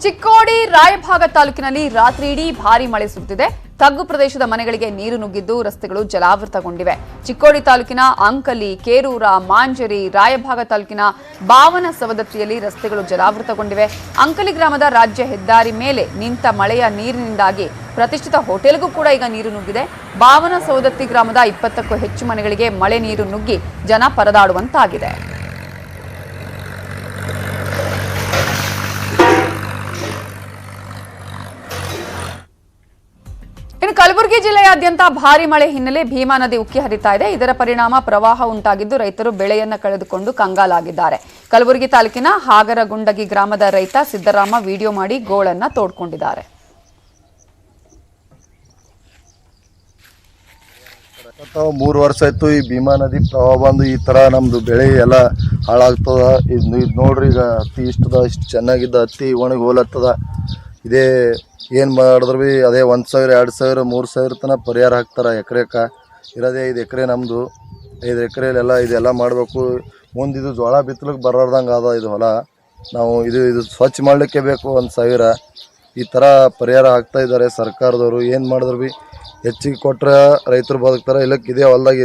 ಚಿಕ್ಕೋಡಿ ರಾಯಭಾಗ ತಾಲೂಕಿನಲ್ಲಿ ರಾತ್ರಿ ಇಡೀ ಭಾರೀ ಮಳೆ ಸುರಿದಿದೆ. ತಗ್ಗು ಪ್ರದೇಶದ ಮನೆಗಳಿಗೆ ನೀರು ನುಗ್ಗಿದ್ದು ರಸ್ತೆಗಳು ಜಲಾವೃತಗೊಂಡಿವೆ. ಚಿಕ್ಕೋಡಿ ತಾಲೂಕಿನ ಅಂಕಲಿ, ಕೇರೂರ, ಮಾಂಜರಿ, ರಾಯಭಾಗ ತಾಲೂಕಿನ ಬಾವನ ಸವದತ್ತಿಯಲ್ಲಿ ರಸ್ತೆಗಳು ಜಲಾವೃತಗೊಂಡಿವೆ. ಅಂಕಲಿ ಗ್ರಾಮದ ರಾಜ್ಯ ಹೆದ್ದಾರಿ ಮೇಲೆ ನಿಂತ ಮಳೆಯ ನೀರಿನಿಂದಾಗಿ ಪ್ರತಿಷ್ಠಿತ ಹೋಟೆಲ್ಗೂ ಕೂಡ ಈಗ ನೀರು ನುಗ್ಗಿದೆ. ಬಾವನ ಸವದತ್ತಿ ಗ್ರಾಮದ 20ಕ್ಕೂ ಹೆಚ್ಚು ಮನೆಗಳಿಗೆ ಮಳೆ ನೀರು ನುಗ್ಗಿ ಜನ ಪರದಾಡುವಂತಾಗಿದೆ. ಇನ್ನು ಕಲಬುರಗಿ ಜಿಲ್ಲೆಯಾದ್ಯಂತ ಭಾರಿ ಮಳೆ ಹಿನ್ನೆಲೆ ಭೀಮಾ ನದಿ ಉಕ್ಕಿ ಹರಿತಾ ಇದೆ. ಇದರ ಪರಿಣಾಮ ಪ್ರವಾಹ ಉಂಟಾಗಿದ್ದು ರೈತರು ಬೆಳೆಯನ್ನ ಕಳೆದುಕೊಂಡು ಕಂಗಾಲಾಗಿದ್ದಾರೆ. ಕಲಬುರಗಿ ತಾಲೂಕಿನ ಹಾಗರಗುಂಡಗಿ ಗ್ರಾಮದ ರೈತ ಸಿದ್ದರಾಮ ವಿಡಿಯೋ ಮಾಡಿ ಗೋಳನ್ನ ತೋಡ್ಕೊಂಡಿದ್ದಾರೆ. 3 ವರ್ಷ ಆಯ್ತು ಈ ಭೀಮಾ ನದಿ ಪ್ರವಾಹ ಬಂದು ಈ ತರ ನಮ್ದು ಬೆಳೆ ಎಲ್ಲ ಹಾಳಾಗ್ತದ. ಇದು ನೋಡ್ರಿ, ಈಗ ಹತ್ತಿ ಇಷ್ಟು ಚೆನ್ನಾಗಿದ್ದ ಹತ್ತಿ ಒಣಗಿ ಹೋಲತ್ತದ. ಇದೇ ಏನು ಮಾಡಿದ್ರು ಭೀ ಅದೇ 1,000, 2,000, 3,000 ತನಕ ಪರಿಹಾರ ಹಾಕ್ತಾರೆ. ಎಕರೆಕ ಇರೋದೇ 5 ಎಕರೆ ನಮ್ಮದು. 5 ಎಕರೆಲೆಲ್ಲ ಇದೆಲ್ಲ ಮಾಡಬೇಕು. ಮುಂದೆ ಇದು ಜೋಳ ಬಿತ್ತಲಿಕ್ಕೆ ಬರೋರ್ದಂಗೆ ಅದ ಇದು ಹೊಲ. ನಾವು ಇದು ಸ್ವಚ್ಛ ಮಾಡಲಿಕ್ಕೆ ಬೇಕು 1,000. ಈ ಥರ ಪರಿಹಾರ ಹಾಕ್ತಾ ಇದ್ದಾರೆ ಸರ್ಕಾರದವರು. ಏನು ಮಾಡಿದ್ರು ಭೀ ಹೆಚ್ಚಿಗೆ ಕೊಟ್ಟರೆ ರೈತರು ಬದುಕ್ತಾರೆ, ಇಲ್ಲಕ್ಕೆ ಇದೇ ಹೊಲ್ದಾಗ